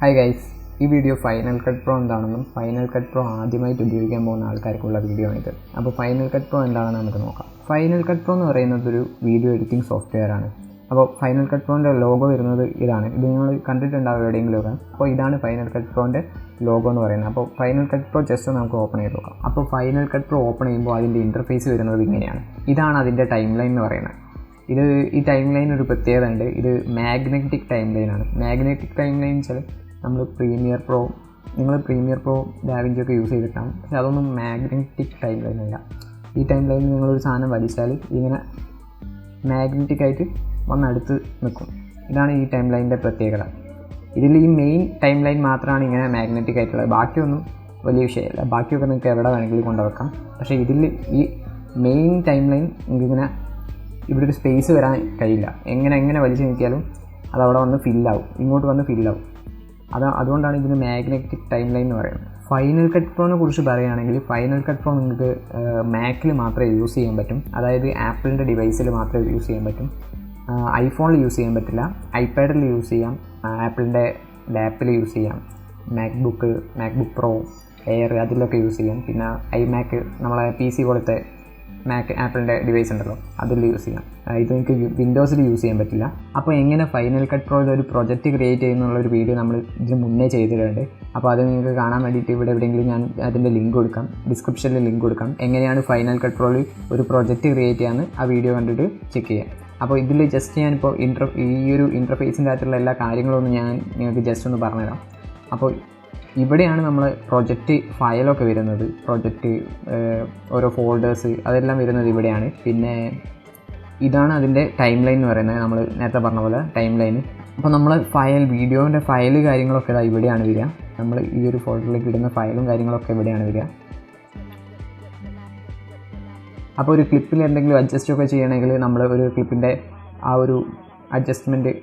Hi guys, ഈ video final cut pro എന്താണെന്നും final cut pro ആദ്യമായിട്ട് ഉപയോഗിക്കാൻ പോകുന്ന ആൾക്കാർക്കുള്ള വീഡിയോ ആണിത്. അപ്പോൾ ഫൈനൽ കട്ട് പ്രോ എന്താണെന്ന് നമുക്ക് നോക്കാം. ഫൈനൽ കട്ട് പ്രോ എന്ന് പറയുന്നത് ഒരു വീഡിയോ എഡിറ്റിംഗ് സോഫ്റ്റ്വെയർ ആണ്. അപ്പോൾ ഫൈനൽ കട്ട് പ്രോൻ്റെ ലോഗോ വരുന്നത് ഇതാണ്. ഇത് നിങ്ങൾ കണ്ടിട്ടുണ്ടാവും എവിടെയെങ്കിലുമൊക്കെ. അപ്പോൾ ഇതാണ് ഫൈനൽ കട്ട് പ്രോൻ്റെ ലോഗോ എന്ന് പറയുന്നത്. അപ്പോൾ ഫൈനൽ കട്ട് പ്രോ ജസ്റ്റ് നമുക്ക് ഓപ്പൺ ചെയ്ത് നോക്കാം. അപ്പോൾ ഫൈനൽ കട്ട് പ്രോ ഓപ്പൺ ചെയ്യുമ്പോൾ അതിൻ്റെ ഇൻ്റർഫേസ് വരുന്നത് ഇങ്ങനെയാണ്. ഇതാണ് അതിൻ്റെ ടൈം ലൈൻ എന്ന് പറയുന്നത്. ഈ ടൈം ലൈൻ ഒരു പ്രത്യേകത ഉണ്ട്. ഇത് മാഗ്നറ്റിക് ടൈം ലൈനാണ്. മാഗ്നറ്റിക് ടൈം ലൈൻ വെച്ചാൽ നിങ്ങൾ പ്രീമിയർ പ്രോ ഡാവിഞ്ചൊക്കെ യൂസ് ചെയ്തിട്ടാണ്. പക്ഷെ അതൊന്നും മാഗ്നറ്റിക് ടൈം ലൈൻ അല്ല. ഈ ടൈം ലൈനിൽ നിങ്ങളൊരു സാധനം വലിച്ചാൽ ഇങ്ങനെ മാഗ്നറ്റിക്കായിട്ട് വന്നടുത്ത് നിൽക്കും. ഇതാണ് ഈ ടൈം ലൈനിൻ്റെ പ്രത്യേകത. ഇതിൽ ഈ മെയിൻ ടൈം ലൈൻ മാത്രമാണ് ഇങ്ങനെ മാഗ്നറ്റിക് ആയിട്ടുള്ളത്. ബാക്കിയൊന്നും വലിയ വിഷയമല്ല. ബാക്കിയൊക്കെ നിങ്ങൾക്ക് എവിടെ വേണമെങ്കിലും കൊണ്ടുവെക്കാം. പക്ഷേ ഇതിൽ ഈ മെയിൻ ടൈം ലൈൻ നിങ്ങൾക്കിങ്ങനെ ഇവിടെ ഒരു സ്പേസ് വരാൻ കഴിയില്ല. എങ്ങനെ വലിച്ചു നീക്കിയാലും അതവിടെ വന്ന് ഫില്ലാവും, ഇങ്ങോട്ട് വന്ന് ഫില്ലാവും. അതുകൊണ്ടാണ് ഇതിന് മാഗ്നറ്റിക് ടൈം ലൈൻ എന്ന് പറയുന്നത്. ഫൈനൽ കട്ട് പ്രോനെ കുറിച്ച് പറയുകയാണെങ്കിൽ ഫൈനൽ കട്ട് പ്രോ നിങ്ങൾക്ക് മാക്കിൽ മാത്രമേ യൂസ് ചെയ്യാൻ പറ്റും. അതായത് ആപ്പിളിൻ്റെ ഡിവൈസിൽ മാത്രമേ യൂസ് ചെയ്യാൻ പറ്റും. ഐഫോണിൽ യൂസ് ചെയ്യാൻ പറ്റില്ല. ഐപാഡിൽ യൂസ് ചെയ്യാം, ആപ്പിളിൻ്റെ ലാപ്പിൽ യൂസ് ചെയ്യാം, മാക്ബുക്ക് പ്രോ എയർ അതിലൊക്കെ യൂസ് ചെയ്യാം. പിന്നെ ഐമാക്ക് നമ്മളെ PC പോലത്തെ ആപ്പിളിൻ്റെ ഡിവൈസ് ഉണ്ടല്ലോ, അതിൽ യൂസ് ചെയ്യാം. ഇത് നിങ്ങൾക്ക് വിൻഡോസിൽ യൂസ് ചെയ്യാൻ പറ്റില്ല. അപ്പോൾ എങ്ങനെ ഫൈനൽ കട്ട് പ്രോയിൽ ഒരു പ്രൊജക്റ്റ് ക്രിയേറ്റ് ചെയ്യുന്നുള്ളൊരു വീഡിയോ നമ്മൾ ഇതിന് മുന്നേ ചെയ്തിട്ടുണ്ട്. അപ്പോൾ അത് നിങ്ങൾക്ക് കാണാൻ വേണ്ടിയിട്ട് ഇവിടെ എവിടെയെങ്കിലും ഞാൻ അതിൻ്റെ ലിങ്ക് കൊടുക്കാം, ഡിസ്ക്രിപ്ഷനിൽ ലിങ്ക് കൊടുക്കാം. എങ്ങനെയാണ് ഫൈനൽ കട്ട് പ്രോയിൽ ഒരു പ്രൊജക്റ്റ് ക്രിയേറ്റ് ചെയ്യാമെന്ന് ആ വീഡിയോ കണ്ടിട്ട് ചെക്ക് ചെയ്യാം. അപ്പോൾ ഇതിൽ ജസ്റ്റ് ഞാനിപ്പോൾ ഈ ഒരു ഇൻ്റർഫേസിൻ്റെ അകത്തുള്ള എല്ലാ കാര്യങ്ങളൊന്നും ഞാൻ നിങ്ങൾക്ക് ജസ്റ്റ് ഒന്ന് പറഞ്ഞുതരാം. അപ്പോൾ ഇവിടെയാണ് നമ്മൾ പ്രൊജക്റ്റ് ഫയലൊക്കെ വരുന്നത്. പ്രൊജക്റ്റ് ഓരോ ഫോൾഡേഴ്സ് അതെല്ലാം വരുന്നത് ഇവിടെയാണ്. പിന്നെ ഇതാണ് അതിൻ്റെ ടൈം ലൈൻ എന്ന് പറയുന്നത്. നമ്മൾ നേരത്തെ പറഞ്ഞ പോലെ ടൈം ലൈൻ. അപ്പോൾ നമ്മൾ വീഡിയോൻ്റെ ഫയൽ കാര്യങ്ങളൊക്കെ ഇവിടെയാണ് വരിക. നമ്മൾ ഈ ഒരു ഫോൾഡറിലേക്ക് ഇടുന്ന ഫയലും കാര്യങ്ങളൊക്കെ ഇവിടെയാണ് വരിക. അപ്പോൾ ഒരു ക്ലിപ്പിൽ എന്തെങ്കിലും അഡ്ജസ്റ്റൊക്കെ ചെയ്യണമെങ്കിൽ നമ്മൾ ഒരു ക്ലിപ്പിൻ്റെ ആ ഒരു അഡ്ജസ്റ്റ്മെൻറ്റ്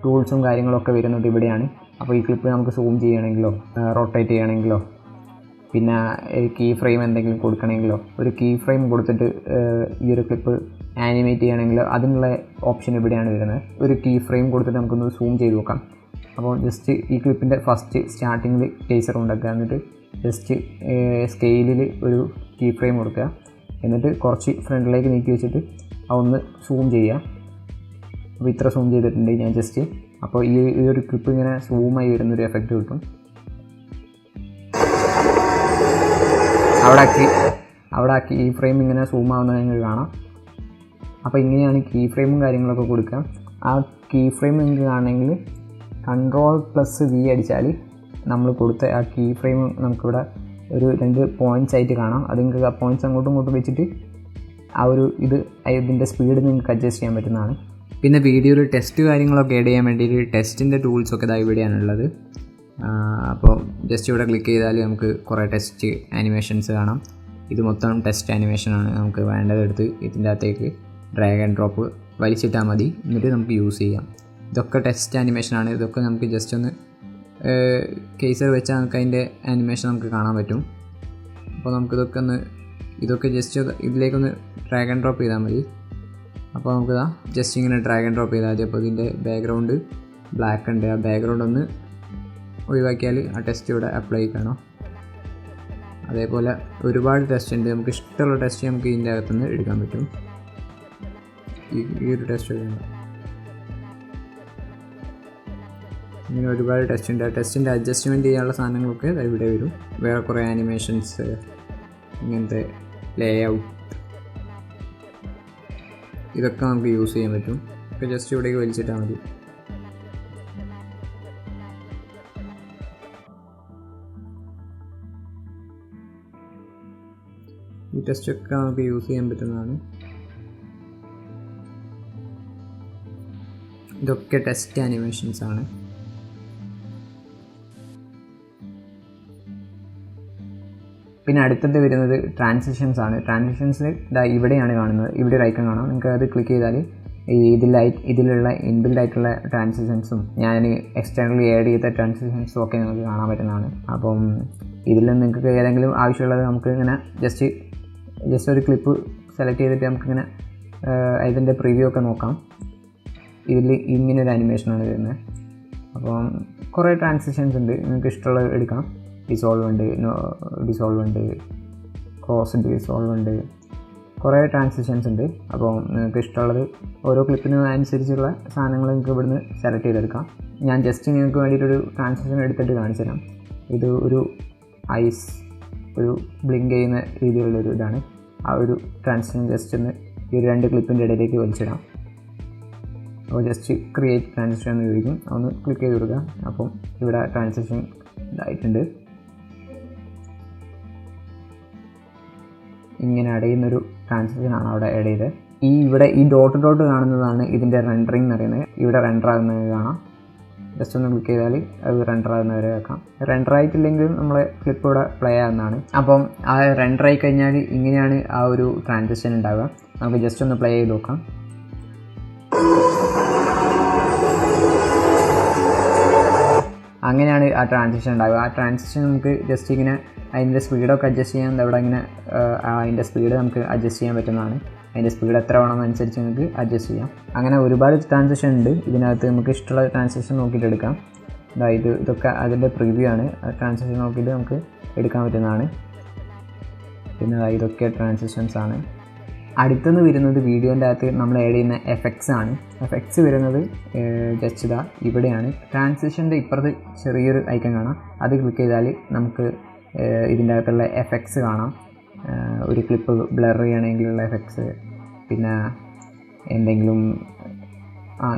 ടൂൾസും കാര്യങ്ങളൊക്കെ വരുന്നത് ഇവിടെയാണ്. അപ്പോൾ ഈ ക്ലിപ്പ് നമുക്ക് സൂം ചെയ്യണമെങ്കിലോ റൊട്ടേറ്റ് ചെയ്യണമെങ്കിലോ പിന്നെ കീ ഫ്രെയിം എന്തെങ്കിലും കൊടുക്കണമെങ്കിലോ ഒരു കീ ഫ്രെയിം കൊടുത്തിട്ട് ഈ ഒരു ക്ലിപ്പ് ആനിമേറ്റ് ചെയ്യണമെങ്കിലോ അതിനുള്ള ഓപ്ഷൻ ഇവിടെയാണ് വരുന്നത്. ഒരു കീ ഫ്രെയിം കൊടുത്തിട്ട് നമുക്കൊന്ന് സൂം ചെയ്ത് നോക്കാം. അപ്പോൾ ജസ്റ്റ് ഈ ക്ലിപ്പിൻ്റെ ഫസ്റ്റ് സ്റ്റാർട്ടിങ്ങിൽ ടേസർ ഉണ്ടാക്കുക, എന്നിട്ട് ജസ്റ്റ് സ്കെയിലിൽ ഒരു കീ ഫ്രെയിം കൊടുക്കുക, എന്നിട്ട് കുറച്ച് ഫ്രണ്ടിലേക്ക് നീക്കി വെച്ചിട്ട് അതൊന്ന് സൂം ചെയ്യുക. അപ്പോൾ ഇത്ര സൂം ചെയ്തിട്ടുണ്ട് ഞാൻ ജസ്റ്റ്. അപ്പോൾ ഈ ഒരു ക്ലിപ്പ് ഇങ്ങനെ സൂമായി വരുന്നൊരു എഫക്റ്റ് കിട്ടും. അവിടെ ആ കീ ഫ്രെയിം ഇങ്ങനെ സൂം ആവുന്നത് നിങ്ങൾക്ക് കാണാം. അപ്പോൾ ഇങ്ങനെയാണ് കീ ഫ്രെയിമും കാര്യങ്ങളൊക്കെ കൊടുക്കുക. ആ കീ ഫ്രെയിം നിങ്ങൾക്ക് കാണണമെങ്കിൽ Ctrl+V അടിച്ചാൽ നമ്മൾ കൊടുത്ത ആ കീ ഫ്രെയിം നമുക്കിവിടെ ഒരു 2 പോയിൻറ്റ്സ് ആയിട്ട് കാണാം. അത് നിങ്ങൾക്ക് ആ പോയിൻറ്റ്സ് അങ്ങോട്ടും ഇങ്ങോട്ടും വെച്ചിട്ട് ആ ഒരു ഇതിൻ്റെ സ്പീഡ് നിങ്ങൾക്ക് അഡ്ജസ്റ്റ് ചെയ്യാൻ പറ്റുന്നതാണ്. പിന്നെ വീഡിയോയിൽ ടെസ്റ്റ് കാര്യങ്ങളൊക്കെ ആഡ് ചെയ്യാൻ വേണ്ടിയിട്ട് ടെസ്റ്റിൻ്റെ ടൂൾസൊക്കെ ഇവിടെയാണുള്ളത്. അപ്പോൾ ജസ്റ്റ് ഇവിടെ ക്ലിക്ക് ചെയ്താൽ നമുക്ക് കുറേ ടെസ്റ്റ് ആനിമേഷൻസ് കാണാം. ഇത് മൊത്തം ടെസ്റ്റ് ആനിമേഷനാണ്. നമുക്ക് വേണ്ടതെടുത്ത് ഇതിൻ്റെ അകത്തേക്ക് ഡ്രാഗ് ആൻഡ് ഡ്രോപ്പ് വലിച്ചിട്ടാൽ മതി, എന്നിട്ട് നമുക്ക് യൂസ് ചെയ്യാം. ഇതൊക്കെ ടെസ്റ്റ് ആനിമേഷനാണ്. ഇതൊക്കെ നമുക്ക് ജസ്റ്റ് ഒന്ന് കേസർ വെച്ചാൽ നമുക്ക് അതിൻ്റെ ആനിമേഷൻ നമുക്ക് കാണാൻ പറ്റും. അപ്പോൾ ഇതൊക്കെ ജസ്റ്റ് ഇതിലേക്കൊന്ന് ഡ്രാഗ് ആൻഡ് ഡ്രോപ്പ് ചെയ്താൽ മതി. അപ്പോൾ നമുക്ക് ജസ്റ്റ് ഇങ്ങനെ ഡ്രാഗ് ആൻഡ് ഡ്രോപ്പ് ചെയ്താൽ മതി. അപ്പോൾ ഇതിൻ്റെ ബാക്ക്ഗ്രൗണ്ട് ബ്ലാക്ക് ഉണ്ട്. ആ ബാക്ക്ഗ്രൗണ്ട് ഒന്ന് ഒഴിവാക്കിയാൽ ആ ടെസ്റ്റ് ഇവിടെ അപ്ലൈ ചെയ്യണം. അതേപോലെ ഒരുപാട് ടെസ്റ്റ് ഉണ്ട്. നമുക്ക് ഇഷ്ടമുള്ള ടെസ്റ്റ് നമുക്ക് ഇതിൻ്റെ അകത്തുനിന്ന് എടുക്കാൻ പറ്റും. ഈ ഒരു ടെസ്റ്റ് എടുക്കണം. ഇങ്ങനെ ഒരുപാട് ടെസ്റ്റ് ഉണ്ട്. ആ ടെസ്റ്റിൻ്റെ അഡ്ജസ്റ്റ്മെൻറ്റ് ചെയ്യാനുള്ള സാധനങ്ങളൊക്കെ ഇവിടെ വരും. വേറെ കുറേ ആനിമേഷൻസ്, ഇങ്ങനത്തെ ലേ ഔട്ട്, ഇതൊക്കെ നമുക്ക് യൂസ് ചെയ്യാൻ പറ്റും. ഒക്കെ ജസ്റ്റ് ഇവിടേക്ക് വലിച്ചിട്ടാൽ മതി. ഈ ടെസ്റ്റൊക്കെ നമുക്ക് യൂസ് ചെയ്യാൻ പറ്റുന്നതാണ്. ഇതൊക്കെ ടെസ്റ്റ് ആനിമേഷൻസ് ആണ്. പിന്നെ അടുത്തത് വരുന്നത് ട്രാൻസിഷൻസ് ആണ്. ട്രാൻസിഷൻസ് ഇവിടെയാണ് കാണുന്നത്. ഇവിടെ ഒരു ഐക്കൺ കാണാം. നിങ്ങൾക്ക് അത് ക്ലിക്ക് ചെയ്താൽ ഇതിലുള്ള ഇൻബിൽഡ് ആയിട്ടുള്ള ട്രാൻസിഷൻസും ഞാൻ എക്സ്റ്റേണലി ആഡ് ചെയ്ത ട്രാൻസിഷൻസും ഒക്കെ നിങ്ങൾക്ക് കാണാൻ പറ്റുന്നതാണ്. അപ്പം ഇതിൽ നിങ്ങൾക്ക് ഏതെങ്കിലും ആവശ്യമുള്ളത് നമുക്ക് ഇങ്ങനെ ജസ്റ്റ് ഒരു ക്ലിപ്പ് സെലക്ട് ചെയ്തിട്ട് നമുക്കിങ്ങനെ ഇതിൻ്റെ പ്രിവ്യൂ ഒക്കെ നോക്കാം. ഇതിൽ ഇങ്ങനൊരു ആനിമേഷനാണ് വരുന്നത്. അപ്പം കുറേ ട്രാൻസിഷൻസ് ഉണ്ട്, നിങ്ങൾക്ക് ഇഷ്ടമുള്ളത് എടുക്കാം. ഡിസോൾവ് ഉണ്ട്, ക്രോസ് ഡിസോൾവ് ഉണ്ട്, കുറേ ട്രാൻസിഷൻസ് ഉണ്ട്. അപ്പോൾ നിങ്ങൾക്ക് ഇഷ്ടമുള്ളത് ഓരോ ക്ലിപ്പിനും അനുസരിച്ചുള്ള സാധനങ്ങൾ നിങ്ങൾക്ക് ഇവിടുന്ന് സെലക്ട് ചെയ്തെടുക്കാം. ഞാൻ ജസ്റ്റ് നിങ്ങൾക്ക് വേണ്ടിയിട്ടൊരു ട്രാൻസിഷൻ എടുത്തിട്ട് കാണിച്ചു തരാം. ഇത് ഒരു ഐസ്, ഒരു ബ്ലിങ്ക് ചെയ്യുന്ന രീതിയിലുള്ളൊരു ഇതാണ്. ആ ഒരു ട്രാൻസിഷൻ ജസ്റ്റ് ഒന്ന് ഈ ഒരു 2 ക്ലിപ്പിൻ്റെ ഇടയിലേക്ക് വലിച്ചിടാം. അപ്പോൾ ജസ്റ്റ് ക്രിയേറ്റ് ട്രാൻസിഷൻ എന്ന് ചോദിക്കും, അതൊന്ന് ക്ലിക്ക് ചെയ്ത് കൊടുക്കുക. അപ്പം ഇവിടെ ട്രാൻസിഷൻ ഇതായിട്ടുണ്ട്. ഇങ്ങനെ ആഡ് ചെയ്യുന്നൊരു ട്രാൻസിഷനാണ് അവിടെ ആഡ് ചെയ്തത്. ഇവിടെ ഈ ഡോട്ട് കാണുന്നതാണ് ഇതിൻ്റെ റെൻഡറിങ് എന്ന് പറയുന്നത്. ഇവിടെ റെൻഡർ ആകുന്നത് കാണാം. ജസ്റ്റ് ഒന്ന് ക്ലിക്ക് ചെയ്താൽ അത് റെൻഡർ ആകുന്നവരെ വെക്കാം. റെൻഡർ ആയിട്ടില്ലെങ്കിലും നമ്മളെ ക്ലിപ്പ് ഇവിടെ പ്ലേ ആകുന്നതാണ്. അപ്പം ആ റെൻഡർ ആയി കഴിഞ്ഞാൽ ഇങ്ങനെയാണ് ആ ഒരു ട്രാൻസിഷൻ ഉണ്ടാവുക. നമുക്ക് ജസ്റ്റ് ഒന്ന് പ്ലേ ചെയ്ത് നോക്കാം. അങ്ങനെയാണ് ആ ട്രാൻസിഷൻ ഉണ്ടാവുക. ആ ട്രാൻസിഷൻ നമുക്ക് ജസ്റ്റ് ഇങ്ങനെ അതിൻ്റെ സ്പീഡൊക്കെ അഡ്ജസ്റ്റ് ചെയ്യാൻ, അവിടെ ഇങ്ങനെ അതിൻ്റെ സ്പീഡ് നമുക്ക് അഡ്ജസ്റ്റ് ചെയ്യാൻ പറ്റുന്നതാണ്. അതിൻ്റെ സ്പീഡ് എത്ര വേണമെന്നനുസരിച്ച് നമുക്ക് അഡ്ജസ്റ്റ് ചെയ്യാം. അങ്ങനെ ഒരുപാട് ട്രാൻസിഷൻ ഉണ്ട് ഇതിനകത്ത്. നമുക്ക് ഇഷ്ടമുള്ള ട്രാൻസിഷൻ നോക്കിയിട്ട് എടുക്കാം. ഇതൊക്കെ അതിൻ്റെ പ്രിവ്യൂ ആണ്. ട്രാൻസിഷൻ നോക്കിയിട്ട് നമുക്ക് എടുക്കാൻ പറ്റുന്നതാണ്. പിന്നെ ഇതൊക്കെ ട്രാൻസിഷൻസ് ആണ്. അടുത്തുനിന്ന് വരുന്നത് വീഡിയോൻ്റെ അകത്ത് നമ്മൾ ആഡ് ചെയ്യുന്ന എഫക്ട്സ് ആണ്. എഫക്ട്സ് വരുന്നത് ജസ്റ്റ് ഇവിടെയാണ്. ട്രാൻസിഷൻ്റെ ഇപ്പുറത്ത് ചെറിയൊരു ഐക്കൺ കാണാം. അത് ക്ലിക്ക് ചെയ്താൽ നമുക്ക് ഇതിൻ്റെ അകത്തുള്ള എഫക്ട്സ് കാണാം. ഒരു ക്ലിപ്പ് ബ്ലർ ചെയ്യണമെങ്കിലുള്ള എഫക്ട്സ്, പിന്നെ എന്തെങ്കിലും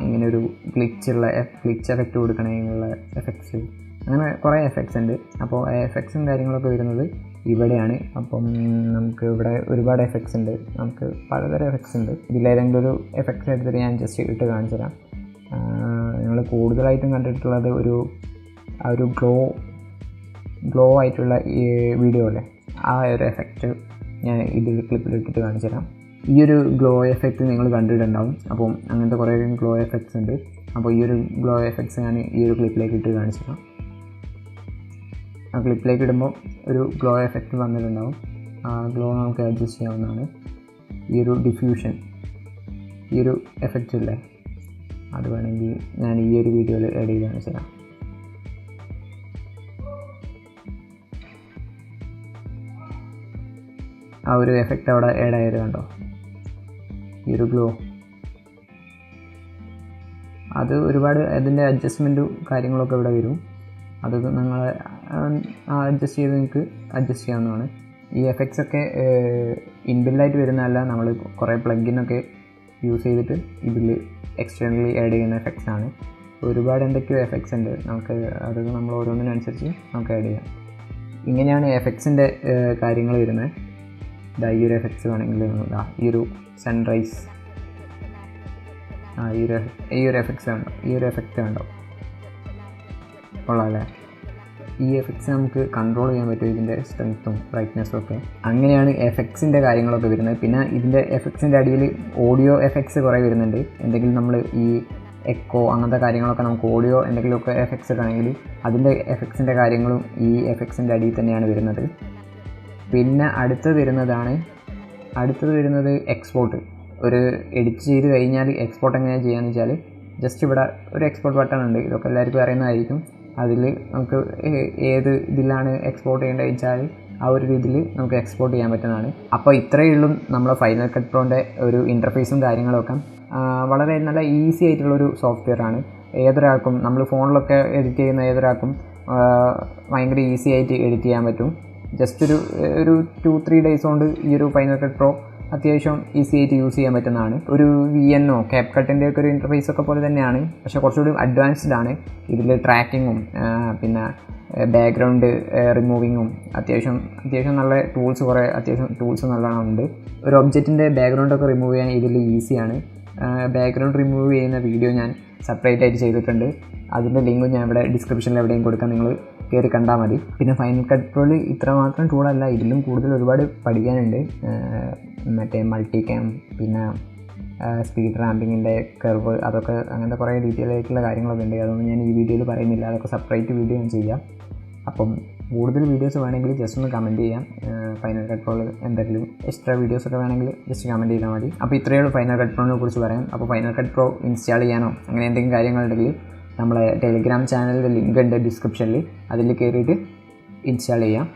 ഇങ്ങനെ ഒരു ഗ്ലിച്ച് എഫക്റ്റ് കൊടുക്കണമെങ്കിലുള്ള എഫക്ട്സ്, അങ്ങനെ കുറേ എഫക്ട്സ് ഉണ്ട്. അപ്പോൾ എഫക്ട്സും കാര്യങ്ങളൊക്കെ വരുന്നത് ഇവിടെയാണ്. അപ്പം നമുക്ക് ഇവിടെ ഒരുപാട് എഫക്ട്സ് ഉണ്ട്. നമുക്ക് പലതരം എഫക്ട്സ് ഉണ്ട്. ഇതിലേതെങ്കിലും ഒരു എഫക്ട്സ് എടുത്തിട്ട് ഞാൻ ജസ്റ്റ് ഇട്ട് കാണിച്ചു തരാം. ഞങ്ങൾ കൂടുതലായിട്ടും കണ്ടിട്ടുള്ളത് ആ ഒരു ഗ്ലോ ആയിട്ടുള്ള ഈ വീഡിയോ അല്ലേ, ആ ഒരു എഫക്റ്റ് ഞാൻ ഇതിൽ ക്ലിപ്പിലിട്ടിട്ട് കാണിച്ചു തരാം. ഈ ഒരു ഗ്ലോ എഫക്റ്റ് നിങ്ങൾ കണ്ടിട്ടുണ്ടാവും. അപ്പം അങ്ങനത്തെ കുറേ ഗ്ലോ എഫക്ട്സ് ഉണ്ട്. അപ്പോൾ ഈ ഒരു ഗ്ലോ എഫക്ട്സ് ഞാൻ ഈ ഒരു ക്ലിപ്പിലേക്ക് ഇട്ട് കാണിച്ചു തരാം. ആ ക്ലിപ്പിലേക്ക് ഇടുമ്പോൾ ഒരു ഗ്ലോ എഫക്റ്റ് വന്നിട്ടുണ്ടാവും. ആ ഗ്ലോ നമുക്ക് അഡ്ജസ്റ്റ് ചെയ്യാവുന്നതാണ്. ഈ ഒരു ഡിഫ്യൂഷൻ, ഈ ഒരു എഫക്റ്റ് ഇല്ലേ, അത് വേണമെങ്കിൽ ഞാൻ ഈ ഒരു വീഡിയോയിൽ ആഡ് ചെയ്ത് കാണിച്ചു തരാം. ആ ഒരു എഫക്റ്റ് അവിടെ ആഡ് ആയത് കണ്ടോ, ഈ ഒരു ഗ്ലോ. അത് ഒരുപാട് അതിൻ്റെ അഡ്ജസ്റ്റ്മെൻറ്റും കാര്യങ്ങളൊക്കെ ഇവിടെ വരും. അത് നിങ്ങൾ അഡ്ജസ്റ്റ് ചെയ്ത് നിങ്ങൾക്ക് അഡ്ജസ്റ്റ് ചെയ്യാവുന്നതാണ്. ഈ എഫക്ട്സ് ഒക്കെ ഇൻബിൽഡായിട്ട് വരുന്നതല്ല, നമ്മൾ കുറേ പ്ലഗിനൊക്കെ യൂസ് ചെയ്തിട്ട് ഇതിൽ എക്സ്റ്റേണലി ആഡ് ചെയ്യുന്ന എഫക്ട്സ് ആണ്. ഒരുപാട് എന്തൊക്കെയോ എഫക്ട്സ് ഉണ്ട്. നമുക്ക് അത് നമ്മൾ ഓരോന്നിനനുസരിച്ച് നമുക്ക് ആഡ് ചെയ്യാം. ഇങ്ങനെയാണ് എഫക്ട്സിൻ്റെ കാര്യങ്ങൾ വരുന്നത്. ഈ ഒരു എഫക്ട്സ് വേണമെങ്കിൽ ഈ ഒരു സൺറൈസ്, ഈ ഒരു എഫക്ട്സ് കണ്ടോ, ഈ ഒരു എഫക്റ്റ് കണ്ടോ, കൊള്ളാമല്ലേ. ഈ എഫക്ട്സ് നമുക്ക് കൺട്രോൾ ചെയ്യാൻ പറ്റും, ഇതിൻ്റെ സ്ട്രെങ്ത്തും ബ്രൈറ്റ്നെസ്സും ഒക്കെ. അങ്ങനെയാണ് എഫക്ട്സിൻ്റെ കാര്യങ്ങളൊക്കെ വരുന്നത്. പിന്നെ ഇതിൻ്റെ എഫക്ട്സിൻ്റെ അടിയിൽ ഓഡിയോ എഫക്ട്സ് കുറേ വരുന്നുണ്ട്. എന്തെങ്കിലും നമ്മൾ ഈ എക്കോ അങ്ങനത്തെ കാര്യങ്ങളൊക്കെ നമുക്ക് ഓഡിയോ എന്തെങ്കിലുമൊക്കെ എഫക്ട്സ് ഇടണമെങ്കിൽ അതിൻ്റെ എഫക്ട്സിൻ്റെ കാര്യങ്ങളും ഈ എഫക്ട്സിൻ്റെ അടിയിൽ തന്നെയാണ് വരുന്നത്. പിന്നെ അടുത്തത് വരുന്നത് എക്സ്പോർട്ട്. ഒരു എഡിറ്റ് ചെയ്ത് കഴിഞ്ഞാൽ എക്സ്പോർട്ട് എങ്ങനെയാണ് ചെയ്യാന്ന് വെച്ചാൽ ജസ്റ്റ് ഇവിടെ ഒരു എക്സ്പോർട്ട് ബട്ടൺ ഉണ്ട്. ഇതൊക്കെ എല്ലാവർക്കും അറിയുന്നതായിരിക്കും. അതിൽ നമുക്ക് ഏത് ഇതിലാണ് എക്സ്പോർട്ട് ചെയ്യേണ്ടത് വെച്ചാൽ ആ ഒരു രീതിയിൽ നമുക്ക് എക്സ്പോർട്ട് ചെയ്യാൻ പറ്റുന്നതാണ്. അപ്പോൾ ഇത്രയേ ഉള്ളൂ നമ്മളെ ഫൈനൽ കട്ട് പ്രോൻ്റെ ഒരു ഇൻ്റർഫേസും കാര്യങ്ങളൊക്കെ. വളരെ നല്ല ഈസി ആയിട്ടുള്ളൊരു സോഫ്റ്റ്വെയർ ആണ്. ഏതൊരാൾക്കും, നമ്മൾ ഫോണിലൊക്കെ എഡിറ്റ് ചെയ്യുന്ന ഏതൊരാൾക്കും ഭയങ്കര ഈസി ആയിട്ട് എഡിറ്റ് ചെയ്യാൻ പറ്റും. ജസ്റ്റ് ഒരു 2-3 ഡേയ്സ് കൊണ്ട് ഈ ഒരു ഫൈനൽ കട്ട് പ്രോ അത്യാവശ്യം ഈസി ആയിട്ട് യൂസ് ചെയ്യാൻ പറ്റുന്നതാണ്. ഒരു VN ക്യാപ് കട്ടിൻ്റെ ഒക്കെ ഒരു ഇൻ്റർഫേസ് ഒക്കെ പോലെ തന്നെയാണ്, പക്ഷേ കുറച്ചുകൂടി അഡ്വാൻസ്ഡ് ആണ്. ഇതിൽ ട്രാക്കിങ്ങും പിന്നെ ബാക്ക്ഗ്രൗണ്ട് റിമൂവിങ്ങും അത്യാവശ്യം നല്ല അത്യാവശ്യം ടൂൾസ് നല്ലോണം ഉണ്ട്. ഒരു ഒബ്ജക്റ്റിൻ്റെ ബാക്ക്ഗ്രൗണ്ടൊക്കെ റിമൂവ് ചെയ്യാൻ ഇതിൽ ഈസിയാണ്. ബാക്ക്ഗ്രൗണ്ട് റിമൂവ് ചെയ്യുന്ന വീഡിയോ ഞാൻ സെപ്പറേറ്റ് ആയിട്ട് ചെയ്തിട്ടുണ്ട്. അതിൻ്റെ ലിങ്ക് ഞാൻ ഇവിടെ ഡിസ്ക്രിപ്ഷനിൽ എവിടെയും കൊടുക്കാം, നിങ്ങൾ കയറി കണ്ടാൽ മതി. പിന്നെ ഫൈനൽ കട്ട് പ്രോയിൽ ഇത്ര മാത്രം ടൂളല്ല, ഇതിലും കൂടുതൽ ഒരുപാട് പഠിക്കാനുണ്ട്. മറ്റേ മൾട്ടി ക്യാം, പിന്നെ സ്പീഡ് റാമ്പിങ്ങിൻ്റെ കർവ്, അതൊക്കെ അങ്ങനത്തെ കുറേ ഡീറ്റെയിൽ ആയിട്ടുള്ള കാര്യങ്ങളൊക്കെ ഉണ്ട്. അതൊന്നും ഞാൻ ഈ വീഡിയോയിൽ പറയുന്നില്ല, അതൊക്കെ സെപ്പറേറ്റ് വീഡിയോ ഞാൻ ചെയ്യാം. അപ്പം കൂടുതൽ വീഡിയോസ് വേണമെങ്കിൽ ജസ്റ്റ് ഒന്ന് കമൻറ്റ് ചെയ്യാം. ഫൈനൽ കട്ട് പ്രോയിൽ എന്തെങ്കിലും എക്സ്ട്രാ വീഡിയോസൊക്കെ വേണമെങ്കിൽ ജസ്റ്റ് കമൻറ്റ് ചെയ്താൽ മതി. അപ്പോൾ ഇത്രയേ ഉള്ളൂ ഫൈനൽ കട്ട് പ്രോനെ കുറിച്ച് പറയാം. അപ്പോൾ ഫൈനൽ കട്ട് പ്രോ ഇൻസ്റ്റാൾ ചെയ്യാനോ അങ്ങനെ എന്തെങ്കിലും കാര്യങ്ങളുണ്ടെങ്കിൽ നമ്മളെ ടെലിഗ്രാം ചാനലിൻ്റെ ലിങ്ക് ഉണ്ട് ഡിസ്ക്രിപ്ഷനിൽ, അതിൽ കയറിയിട്ട് ഇൻസ്റ്റാൾ ചെയ്യാം.